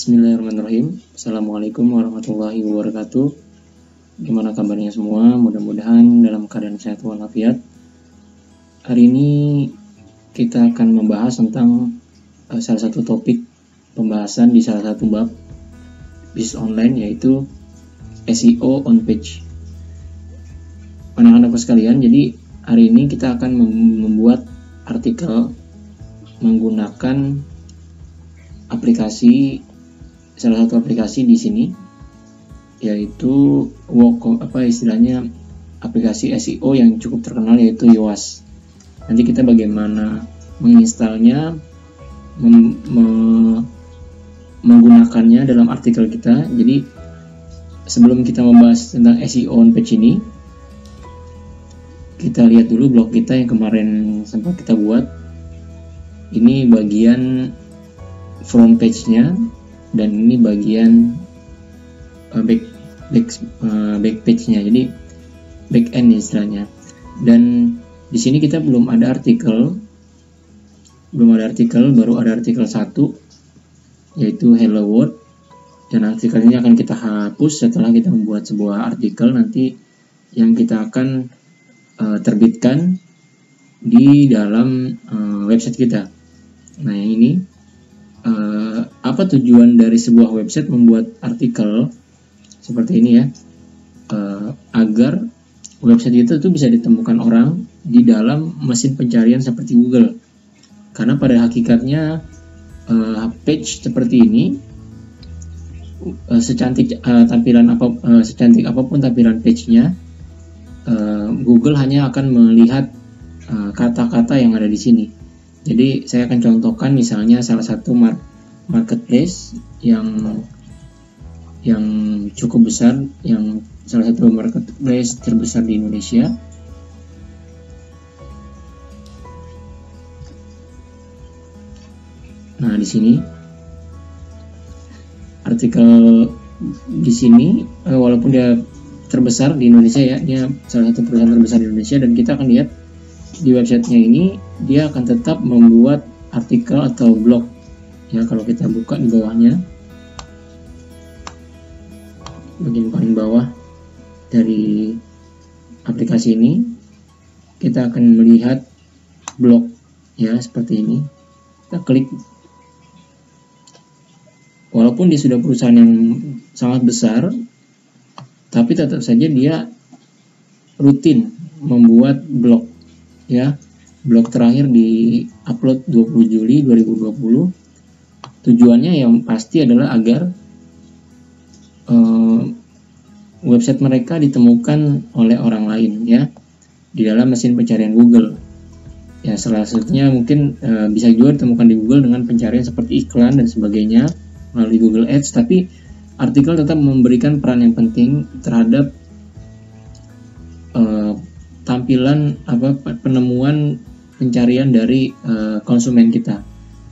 Bismillahirrahmanirrahim. Assalamualaikum warahmatullahi wabarakatuh. Gimana kabarnya semua? Mudah-mudahan dalam keadaan sehat walafiat. Hari ini kita akan membahas tentang salah satu topik pembahasan di salah satu bab bisnis online, yaitu SEO on page. Anak-anak sekalian, jadi hari ini kita akan membuat artikel menggunakan salah satu aplikasi di sini, yaitu aplikasi SEO yang cukup terkenal, yaitu Yoast. Nanti kita bagaimana menginstalnya, menggunakannya dalam artikel kita. Jadi sebelum kita membahas tentang SEO on page ini, kita lihat dulu blog kita yang kemarin sempat kita buat. Ini bagian front page-nya, dan ini bagian back page-nya, jadi back end istilahnya. Dan di sini kita belum ada artikel, baru ada artikel 1, yaitu Hello World. Dan artikel ini akan kita hapus setelah kita membuat sebuah artikel nanti yang kita akan terbitkan di dalam website kita. Nah, yang ini apa tujuan dari sebuah website membuat artikel seperti ini ya, agar website itu tuh bisa ditemukan orang di dalam mesin pencarian seperti Google. Karena pada hakikatnya page seperti ini, secantik apapun tampilan page-nya, Google hanya akan melihat kata-kata yang ada di sini. Jadi saya akan contohkan misalnya salah satu marketplace yang cukup besar, yang salah satu marketplace terbesar di Indonesia. Nah, di sini artikel di sini walaupun dia terbesar di Indonesia ya, dia salah satu perusahaan terbesar di Indonesia, dan kita akan lihat di websitenya ini dia akan tetap membuat artikel atau blog ya. Kalau kita buka di bawahnya, bagian paling bawah dari aplikasi ini, kita akan melihat blog ya, seperti ini. Kita klik. Walaupun dia sudah perusahaan yang sangat besar, tapi tetap saja dia rutin membuat blog ya. Blog terakhir di upload 20 Juli 2020. Tujuannya yang pasti adalah agar website mereka ditemukan oleh orang lain ya, di dalam mesin pencarian Google. Ya, salah satunya mungkin bisa juga ditemukan di Google dengan pencarian seperti iklan dan sebagainya melalui Google Ads. Tapi artikel tetap memberikan peran yang penting terhadap tampilan penemuan pencarian dari konsumen kita.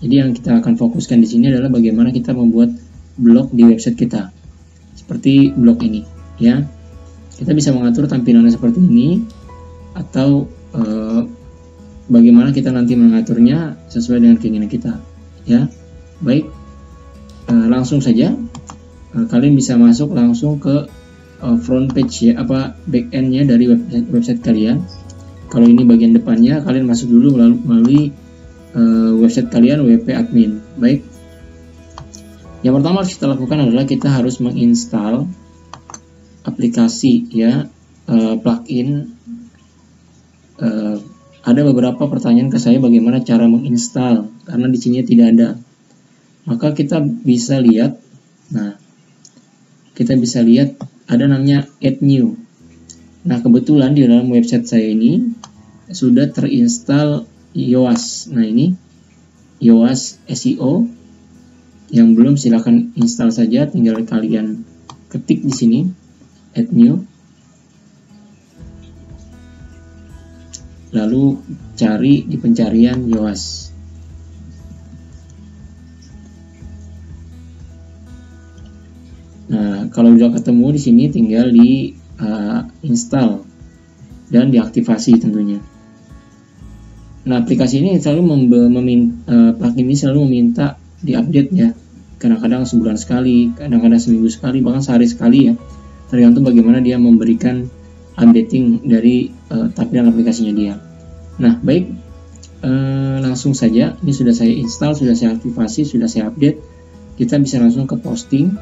Jadi yang kita akan fokuskan di sini adalah bagaimana kita membuat blog di website kita, seperti blog ini ya. Kita bisa mengatur tampilannya seperti ini, atau bagaimana kita nanti mengaturnya sesuai dengan keinginan kita ya. Baik, langsung saja kalian bisa masuk langsung ke front page ya, back end-nya dari website kalian. Kalau ini bagian depannya, kalian masuk dulu melalui website kalian, WP admin. Baik, yang pertama harus kita lakukan adalah kita harus menginstal aplikasi ya, plugin. Ada beberapa pertanyaan ke saya bagaimana cara menginstal, karena di sini tidak ada. Maka kita bisa lihat, ada namanya add new. Nah, kebetulan di dalam website saya ini sudah terinstall Yoast. Nah, ini Yoast SEO. Yang belum, silahkan install saja, tinggal kalian ketik di sini add new, lalu cari di pencarian Yoast. Nah, kalau sudah ketemu di sini, tinggal di install dan diaktifasi tentunya. Nah, aplikasi ini selalu plugin ini selalu meminta diupdate ya, kadang-kadang sebulan sekali, kadang-kadang seminggu sekali, bahkan sehari sekali ya, tergantung bagaimana dia memberikan updating dari tampilan aplikasinya dia. Nah, baik, langsung saja, ini sudah saya install, sudah saya aktifasi, sudah saya update. Kita bisa langsung ke posting.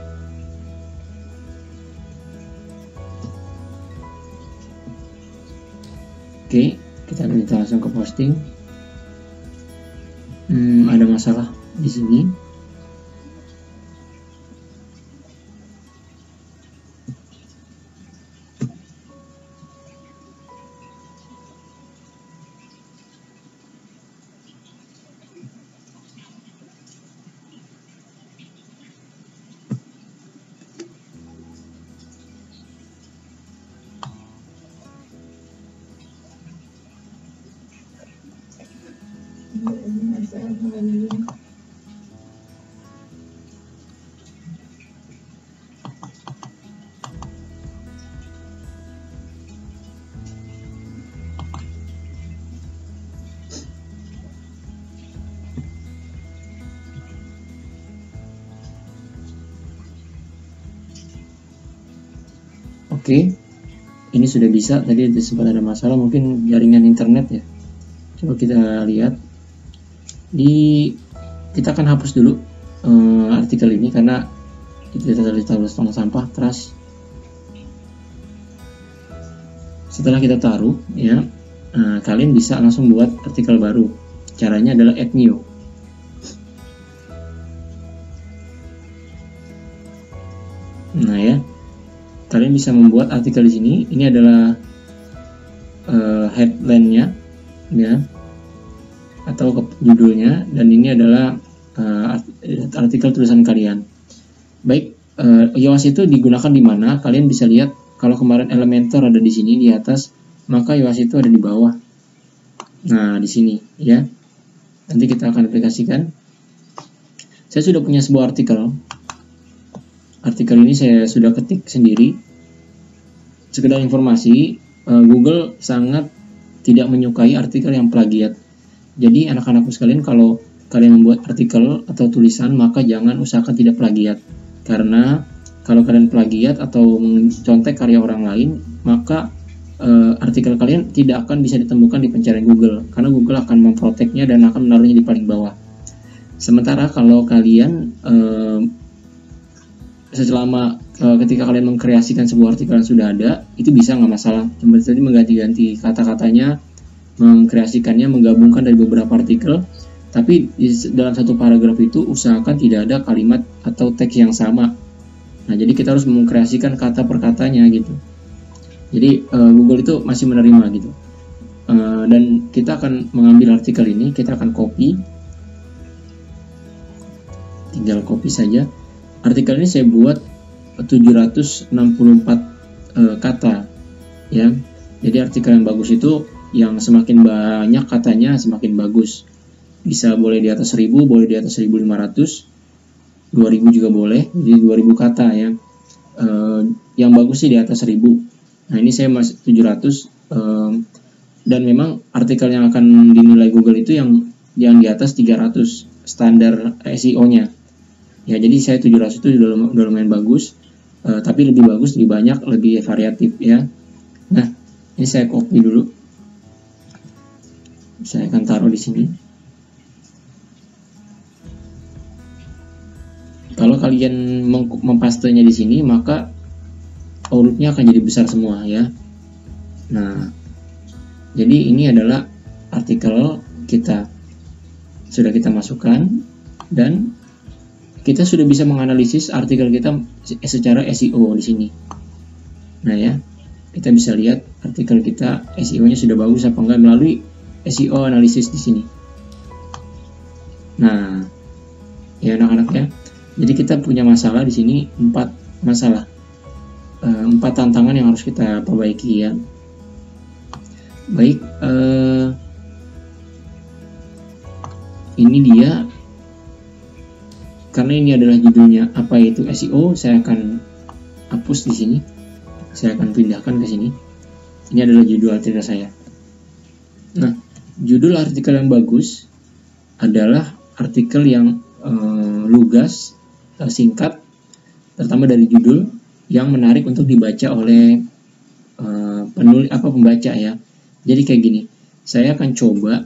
Oke, kita langsung ke posting. Ada masalah di sini. Oke, ini sudah bisa. Tadi sempat ada masalah, mungkin jaringan internet ya. Coba kita lihat. Kita akan hapus dulu artikel ini karena kita taruh tong sampah trash. Setelah kita taruh ya, kalian bisa langsung buat artikel baru. Caranya adalah add new. Nah ya, kalian bisa membuat artikel di sini. Ini adalah headline-nya ya, atau judulnya, dan ini adalah artikel tulisan kalian. Baik, Yoast itu digunakan di mana? Kalian bisa lihat kalau kemarin Elementor ada di sini di atas, maka Yoast itu ada di bawah. Nah, di sini ya. Nanti kita akan aplikasikan. Saya sudah punya sebuah artikel. Artikel ini saya sudah ketik sendiri. Sekedar informasi, Google sangat tidak menyukai artikel yang plagiat. Jadi anak-anakku sekalian, kalau kalian membuat artikel atau tulisan, maka jangan usahakan tidak plagiat. Karena kalau kalian plagiat atau mencontek karya orang lain, maka artikel kalian tidak akan bisa ditemukan di pencarian Google. Karena Google akan memproteknya dan akan menaruhnya di paling bawah. Sementara kalau kalian ketika kalian mengkreasikan sebuah artikel yang sudah ada, itu bisa nggak masalah. Cuma tadi mengganti-ganti kata-katanya, mengkreasikannya, menggabungkan dari beberapa artikel, tapi dalam satu paragraf itu usahakan tidak ada kalimat atau teks yang sama. Nah, jadi kita harus mengkreasikan kata per katanya gitu. Jadi Google itu masih menerima gitu. Dan kita akan mengambil artikel ini, kita akan copy, tinggal copy saja. Artikel ini saya buat 764 kata ya. Jadi artikel yang bagus itu yang semakin banyak katanya semakin bagus. Bisa boleh di atas 1000, boleh di atas 1500, 2000 juga boleh. Jadi 2000 kata ya. Yang bagus sih di atas 1000. Nah, ini saya masih 700, dan memang artikel yang akan dinilai Google itu yang di atas 300 standar SEO-nya. Ya, jadi saya 700 itu udah lumayan bagus, tapi lebih bagus, lebih banyak, lebih variatif ya. Nah, ini saya copy dulu. Saya akan taruh di sini. Kalau kalian mempastenya di sini, maka outputnya akan jadi besar semua ya. Nah, jadi ini adalah artikel kita sudah kita masukkan, dan kita sudah bisa menganalisis artikel kita secara SEO di sini. Nah ya, kita bisa lihat artikel kita SEO-nya sudah bagus apa enggak melalui SEO analisis di sini. Nah, ya anak-anak ya. Jadi kita punya masalah di sini, 4 masalah, 4 tantangan yang harus kita perbaiki ya. Baik, ini dia. Karena ini adalah judulnya apa itu SEO, saya akan hapus di sini. Saya akan pindahkan ke sini. Ini adalah judul artikel saya. Nah, judul artikel yang bagus adalah artikel yang lugas, singkat, terutama dari judul yang menarik untuk dibaca oleh pembaca ya. Jadi kayak gini, saya akan coba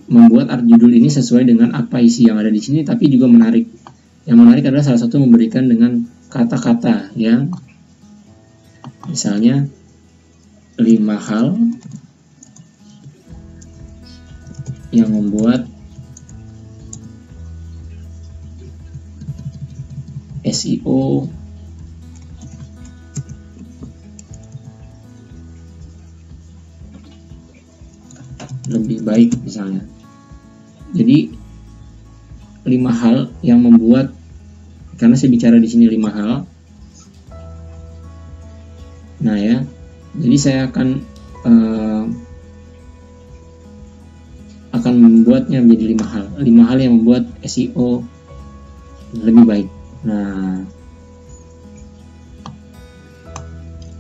membuat judul ini sesuai dengan apa isi yang ada di sini, tapi juga menarik. Yang menarik adalah salah satu memberikan dengan kata-kata yang misalnya 5 hal yang membuat SEO lebih baik misalnya. Jadi 5 hal yang membuat, karena saya bicara di sini 5 hal. Nah ya, jadi saya akan membuatnya menjadi 5 hal. 5 hal yang membuat SEO lebih baik. Nah,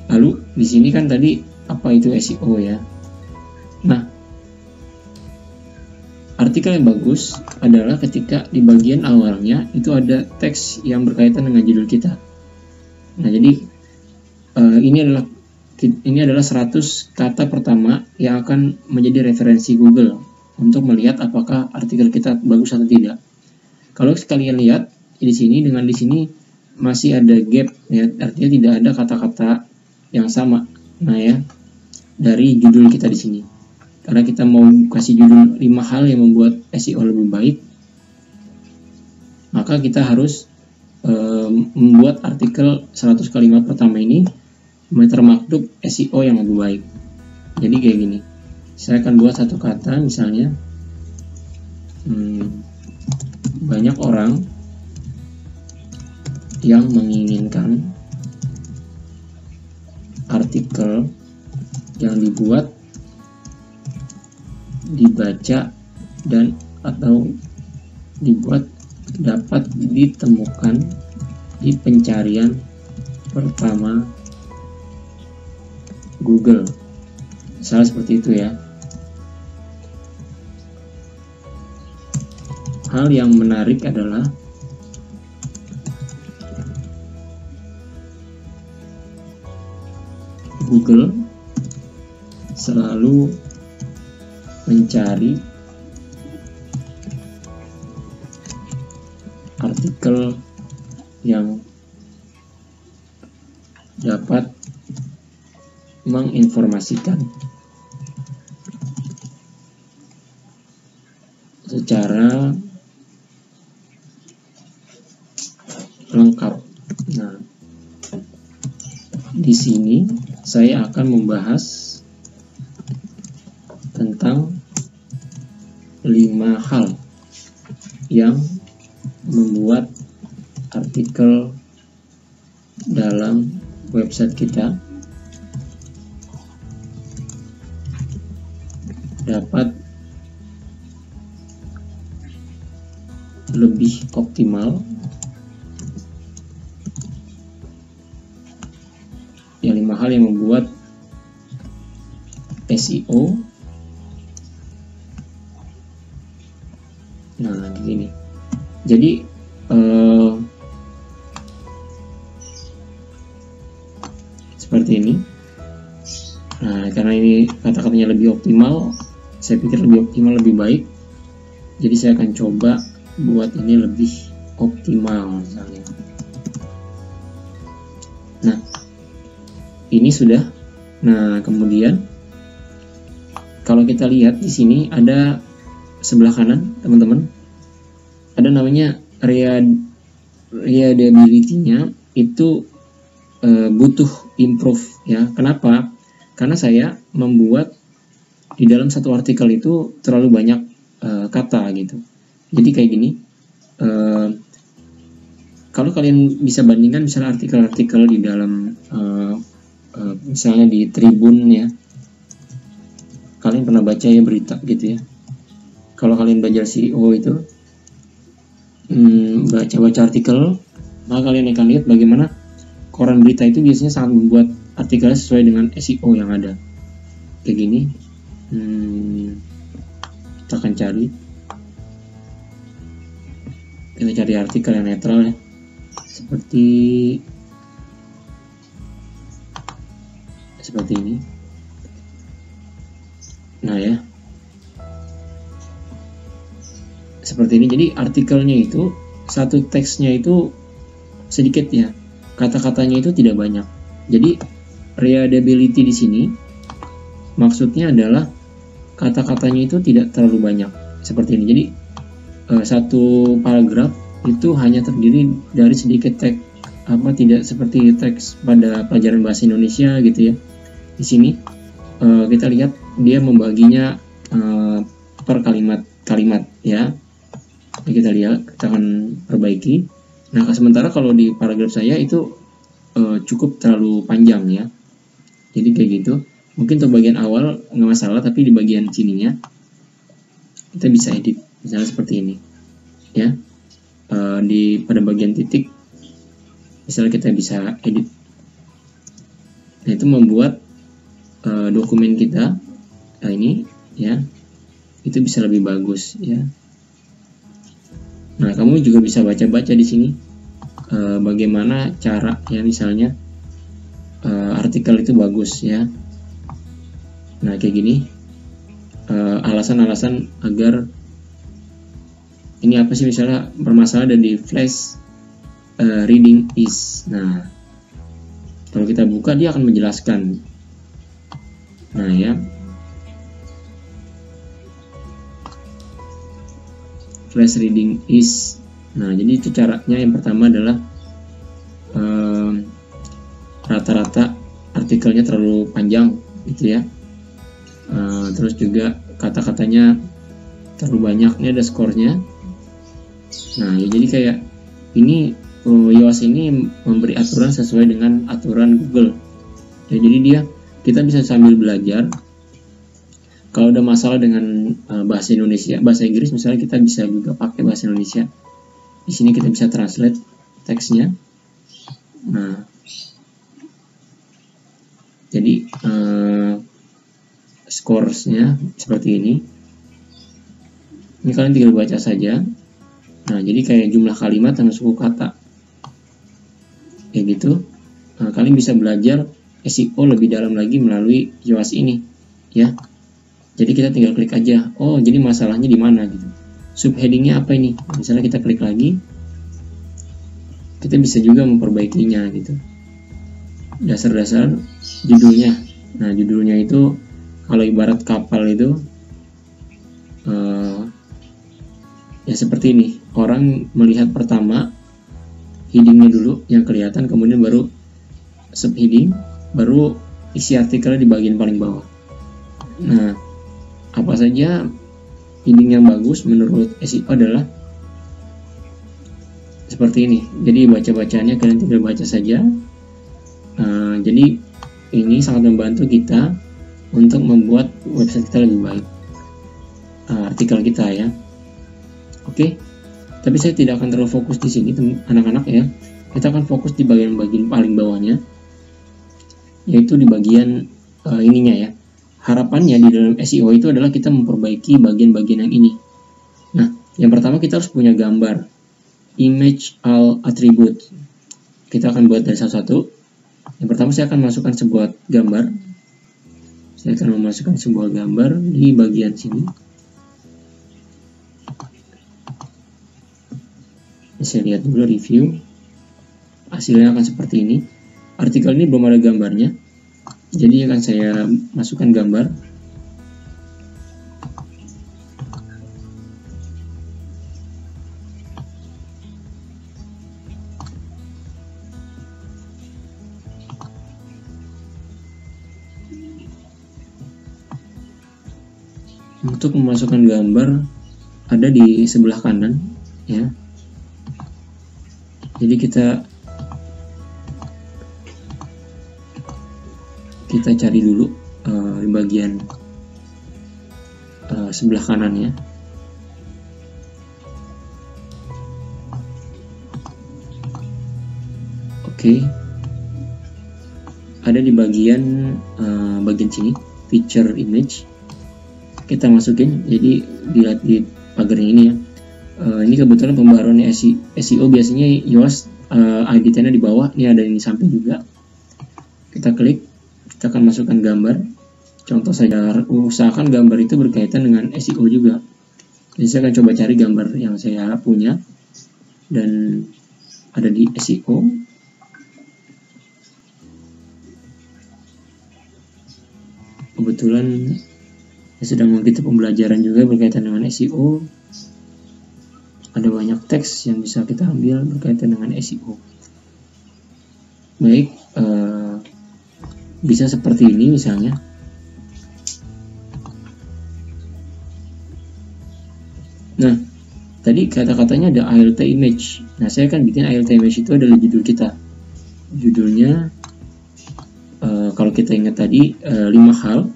lalu di sini kan tadi apa itu SEO ya? Nah, artikel yang bagus adalah ketika di bagian awalnya itu ada teks yang berkaitan dengan judul kita. Nah, jadi ini adalah 100 kata pertama yang akan menjadi referensi Google untuk melihat apakah artikel kita bagus atau tidak. Kalau sekalian lihat di sini masih ada gap ya, artinya tidak ada kata-kata yang sama. Nah ya, dari judul kita di sini. Karena kita mau kasih judul 5 hal yang membuat SEO lebih baik, maka kita harus membuat artikel 100 kalimat pertama ini termaktub SEO yang lebih baik. Jadi kayak gini, saya akan buat satu kata misalnya, banyak orang yang menginginkan artikel yang dibuat, dibaca, dan atau dibuat dapat ditemukan di pencarian pertama Google. Misalnya seperti itu ya. Hal yang menarik adalah Google selalu mencari artikel yang dapat menginformasikan secara lengkap. Nah, di sini saya akan membahas tentang 5 hal yang membuat artikel dalam website kita dapat lebih optimal. Ya, 5 hal yang membuat SEO. Nah, gini. Jadi seperti ini. Nah, karena ini kata-katanya lebih optimal, saya pikir lebih optimal lebih baik. Jadi saya akan coba buat ini lebih optimal misalnya. Nah, ini sudah. Nah, kemudian kalau kita lihat di sini ada sebelah kanan, teman-teman, ada namanya readability-nya itu butuh improve ya. Kenapa? Karena saya membuat di dalam satu artikel itu terlalu banyak kata gitu. Jadi kayak gini, kalau kalian bisa bandingkan misalnya artikel-artikel di dalam misalnya di Tribun ya, kalian pernah baca ya berita gitu ya. Kalau kalian belajar SEO itu baca-baca artikel, maka kalian akan lihat bagaimana koran berita itu biasanya sangat membuat artikelnya sesuai dengan SEO yang ada. Kayak gini, kita akan cari Kita cari artikel yang netral ya, seperti ini. Nah ya, seperti ini. Jadi artikelnya itu satu teksnya itu sedikit ya, kata-katanya itu tidak banyak. Jadi readability di sini maksudnya adalah kata-katanya itu tidak terlalu banyak, seperti ini. Jadi satu paragraf itu hanya terdiri dari sedikit teks, tidak seperti teks pada pelajaran bahasa Indonesia gitu ya. Di sini kita lihat dia membaginya per kalimat ya. Jadi kita lihat, kita akan perbaiki. Nah, sementara kalau di paragraf saya itu cukup terlalu panjang ya. Jadi kayak gitu. Mungkin untuk bagian awal nggak masalah, tapi di bagian sininya kita bisa edit, misalnya seperti ini ya. Pada bagian titik misalnya kita bisa edit. Nah, itu membuat dokumen kita ini ya, itu bisa lebih bagus ya. Nah, kamu juga bisa baca-baca di sini bagaimana cara ya, misalnya artikel itu bagus ya. Nah, kayak gini alasan-alasan agar ini apa sih, misalnya bermasalah dan di flash reading is. Nah, kalau kita buka dia akan menjelaskan. Nah ya, flash reading is. Nah, jadi itu caranya. Yang pertama adalah rata-rata artikelnya terlalu panjang gitu ya. Terus juga kata-katanya terlalu banyak. Ini ada skornya. Nah ya, jadi kayak ini yoast ini memberi aturan sesuai dengan aturan Google ya. Jadi kita bisa sambil belajar. Kalau ada masalah dengan bahasa Indonesia, bahasa Inggris misalnya, kita bisa juga pakai bahasa Indonesia. Di sini kita bisa translate teksnya. Nah, jadi scoresnya seperti ini. Ini kalian tinggal baca saja. Nah, jadi kayak jumlah kalimat dan suku kata kayak gitu. Nah, kalian bisa belajar SEO lebih dalam lagi melalui yoast ini ya. Jadi kita tinggal klik aja, oh jadi masalahnya di mana gitu, subheadingnya apa ini. Misalnya kita klik lagi, kita bisa juga memperbaikinya gitu. Dasar-dasar judulnya. Nah, judulnya itu kalau ibarat kapal itu ya seperti ini. Orang melihat pertama headingnya dulu yang kelihatan, kemudian baru subheading, baru isi artikelnya di bagian paling bawah. Nah, apa saja heading yang bagus menurut SEO adalah seperti ini. Jadi baca-bacanya kalian tinggal baca saja. Jadi ini sangat membantu kita untuk membuat website kita lebih baik, artikel kita ya. Oke, tapi saya tidak akan terlalu fokus di sini anak-anak ya. Kita akan fokus di bagian paling bawahnya, yaitu di bagian ininya ya. Harapannya di dalam SEO itu adalah kita memperbaiki bagian-bagian yang ini. Nah, yang pertama kita harus punya gambar, image all attribute. Kita akan buat dari satu-satu. Yang pertama saya akan masukkan sebuah gambar. Saya akan memasukkan sebuah gambar di bagian sini. Saya lihat dulu review. Hasilnya akan seperti ini. Artikel ini belum ada gambarnya, jadi akan saya masukkan gambar. Untuk memasukkan gambar ada di sebelah kanan ya. Jadi kita cari dulu di bagian sebelah kanan ya. Oke. Ada di bagian sini, feature image. Kita masukin, jadi dilihat di pagarnya ini ya. Ini kebetulan pembaruan SEO biasanya yours ID nya di bawah, ini ada di samping juga. Kita klik, kita akan masukkan gambar. Contoh saja, usahakan gambar itu berkaitan dengan SEO juga. Jadi saya akan coba cari gambar yang saya punya dan ada di SEO. Kebetulan saya sedang mengikuti pembelajaran juga berkaitan dengan SEO. Ada banyak teks yang bisa kita ambil berkaitan dengan SEO. Baik, bisa seperti ini misalnya. Nah, tadi kata-katanya ada ALT image. Nah, saya akan bikin ALT image itu adalah judul kita. Judulnya, kalau kita ingat tadi, 5 hal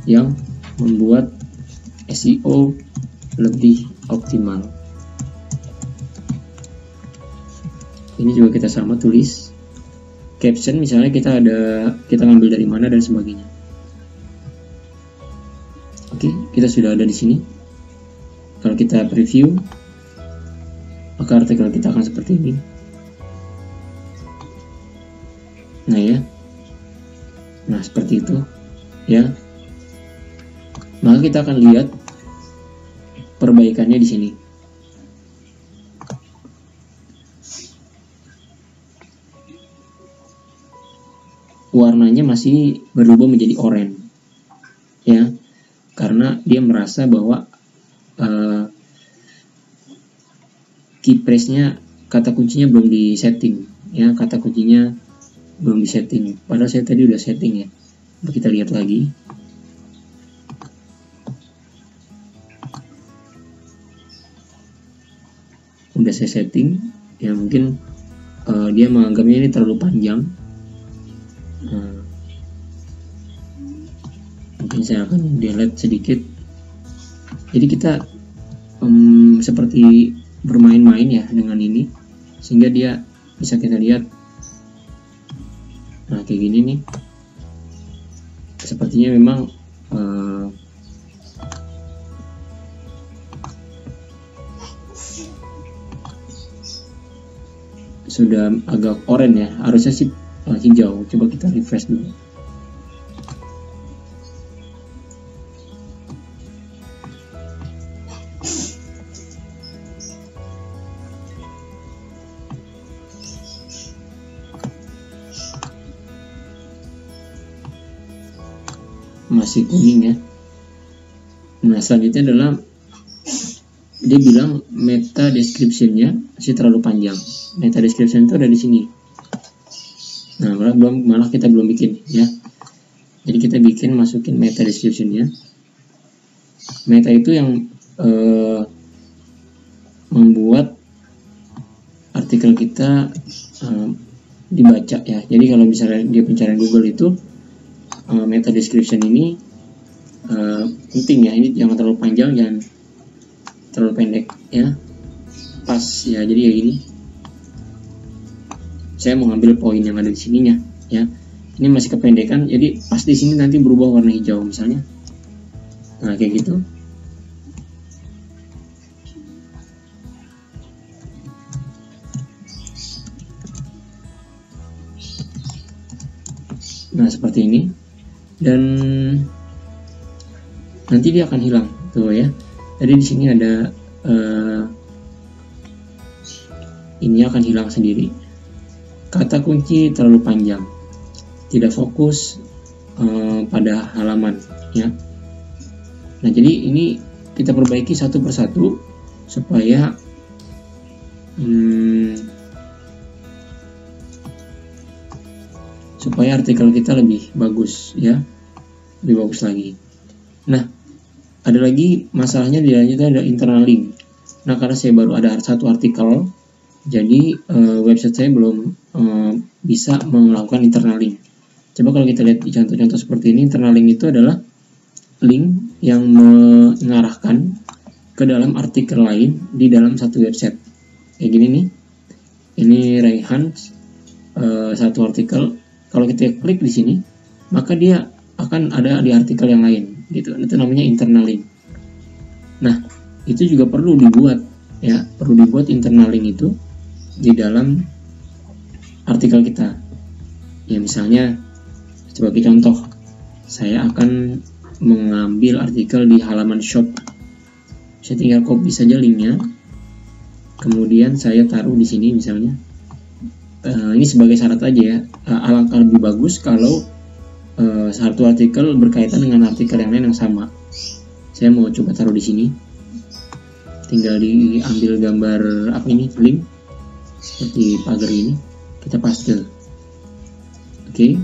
yang membuat SEO lebih optimal. Ini juga kita sama tulis. Caption misalnya kita ngambil dari mana dan sebagainya. Oke, kita sudah ada di sini. Kalau kita preview, maka artikel kita akan seperti ini. Nah ya, nah seperti itu ya. Maka kita akan lihat perbaikannya di sini. Warnanya masih berubah menjadi oranye, ya, karena dia merasa bahwa key phrase-nya, kata kuncinya belum disetting, ya, kata kuncinya belum disetting. Padahal saya tadi udah setting ya. Kita lihat lagi. Udah saya setting, ya mungkin dia menganggapnya ini terlalu panjang. Mungkin saya akan delete sedikit. Jadi kita seperti bermain-main ya dengan ini, sehingga dia bisa kita lihat. Nah kayak gini nih, sepertinya memang sudah agak oranye ya, harusnya sih hijau. Coba kita refresh dulu. Masih kuning ya. Nah selanjutnya adalah dia bilang meta description-nya masih terlalu panjang. Meta description itu ada di sini. Nah malah kita belum bikin ya. Jadi kita masukin meta description-nya. Meta itu yang membuat artikel kita dibaca ya. Jadi kalau misalnya dia pencarian Google itu meta description ini penting ya. Ini jangan terlalu panjang, jangan terlalu pendek ya, pas ya. Jadi ya gini, saya mau ngambil poin yang ada di sininya ya. Ini masih kependekan, jadi pas di sini nanti berubah warna hijau misalnya. Nah kayak gitu. Nah seperti ini. Dan nanti dia akan hilang tuh ya. Jadi di sini ada ini akan hilang sendiri. Kata kunci terlalu panjang, tidak fokus pada halaman ya. Nah jadi ini kita perbaiki satu persatu supaya artikel kita lebih bagus ya, lebih bagus lagi. Nah ada lagi masalahnya di dalamnya ada internal link. Nah karena saya baru ada satu artikel, jadi website saya belum bisa melakukan internal link. Coba kalau kita lihat di contoh-contoh seperti ini, internal link itu adalah link yang mengarahkan ke dalam artikel lain di dalam satu website. Kayak gini nih, ini Raihan satu artikel. Kalau kita klik di sini, maka dia akan ada di artikel yang lain gitu. Itu namanya internal link. Nah itu juga perlu dibuat ya, perlu dibuat internal link itu di dalam artikel kita. Ya misalnya sebagai contoh, saya akan mengambil artikel di halaman shop. Saya tinggal copy saja linknya, kemudian saya taruh di sini misalnya. Ini sebagai syarat aja ya. Alangkah lebih bagus kalau satu artikel berkaitan dengan artikel yang lain yang sama. Saya mau coba taruh di sini. Tinggal diambil gambar apa ini, link seperti pagar ini, kita paste. Oke.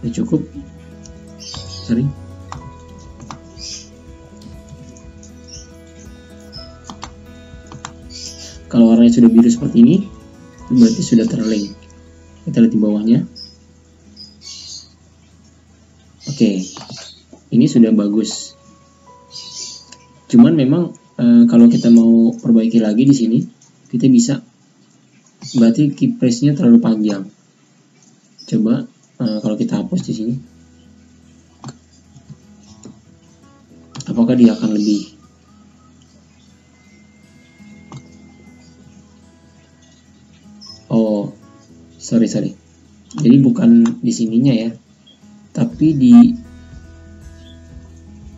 Udah cukup. Sorry. Kalau warnanya sudah biru seperti ini, itu berarti sudah terlink. Kita lihat di bawahnya. Oke, ini sudah bagus. Cuman memang kalau kita mau perbaiki lagi di sini, kita bisa. Berarti key press-nya terlalu panjang. Coba kalau kita hapus di sini, apakah dia akan lebih? Oh, sorry. Jadi bukan di sininya ya, tapi di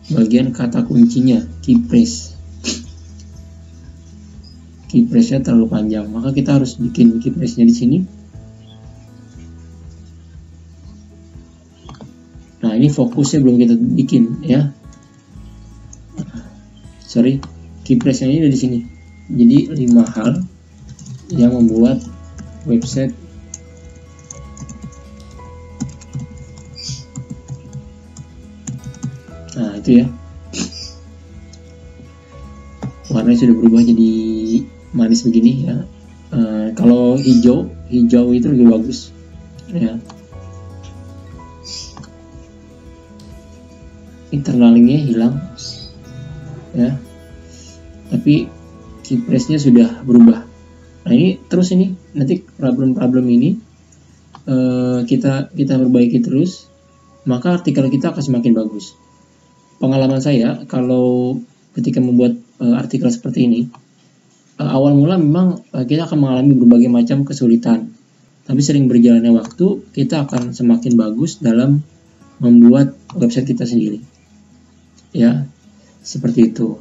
bagian kata kuncinya, key press. Key press-nya terlalu panjang, maka kita harus bikin key press-nya di sini. Nah, ini fokusnya belum kita bikin ya. Sorry, key press-nya ini di sini. Jadi 5 hal yang membuat website itu ya, warnanya sudah berubah jadi manis begini ya. Kalau hijau itu lebih bagus ya. Internal linknya hilang ya, tapi key press-nya sudah berubah. Nah ini terus, ini nanti problem ini kita perbaiki terus, maka artikel kita akan semakin bagus. Pengalaman saya kalau ketika membuat artikel seperti ini, awal mula memang kita akan mengalami berbagai macam kesulitan, tapi sering berjalannya waktu kita akan semakin bagus dalam membuat website kita sendiri ya, seperti itu.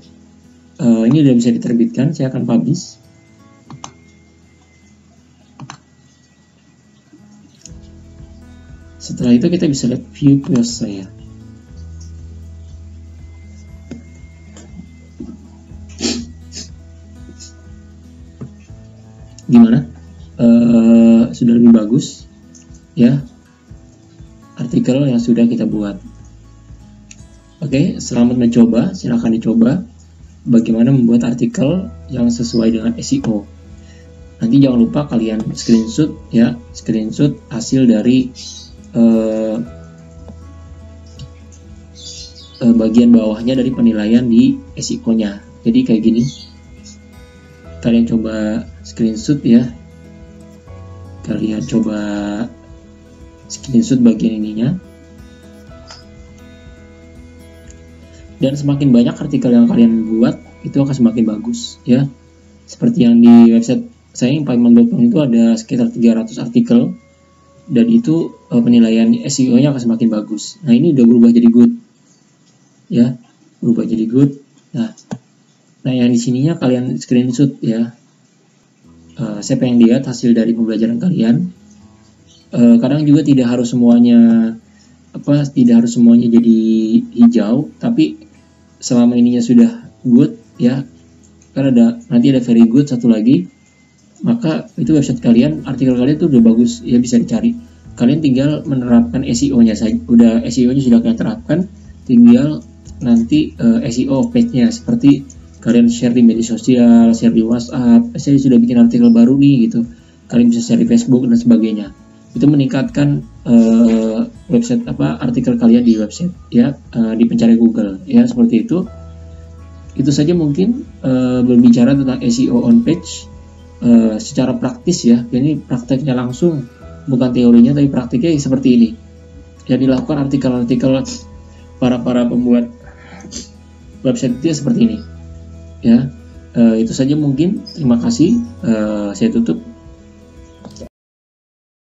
Ini sudah bisa diterbitkan, saya akan publish. Setelah itu kita bisa lihat view post saya. Gimana? Sudah lebih bagus ya artikel yang sudah kita buat. Oke, selamat mencoba. Silahkan dicoba bagaimana membuat artikel yang sesuai dengan SEO. Nanti jangan lupa kalian screenshot ya, screenshot hasil dari bagian bawahnya dari penilaian di SEO-nya. Jadi kayak gini, kalian coba screenshot ya, kalian coba screenshot bagian ininya, dan semakin banyak artikel yang kalian buat itu akan semakin bagus ya. Seperti yang di website saya yang payment.com itu ada sekitar 300 artikel, dan itu penilaian SEO-nya akan semakin bagus. Nah ini udah berubah jadi good ya, berubah jadi good. Nah yang di sininya kalian screenshot ya. Saya pengen lihat hasil dari pembelajaran kalian. Kadang juga tidak harus semuanya jadi hijau, tapi selama ininya sudah good ya, kan nanti ada very good satu lagi, maka itu website kalian, artikel kalian itu udah bagus ya, bisa dicari. Kalian tinggal menerapkan SEO-nya saja. Udah SEO-nya sudah kalian terapkan, tinggal nanti SEO page-nya, seperti kalian share di media sosial, share di WhatsApp. Saya sudah bikin artikel baru nih gitu, kalian bisa share di Facebook dan sebagainya. Itu meningkatkan website artikel kalian di website ya, di pencarian Google ya, seperti itu. Itu saja mungkin berbicara tentang SEO on page secara praktis ya. Ini prakteknya langsung, bukan teorinya tapi praktiknya seperti ini yang dilakukan artikel-artikel para pembuat website itu seperti ini ya. Itu saja mungkin, terima kasih, saya tutup.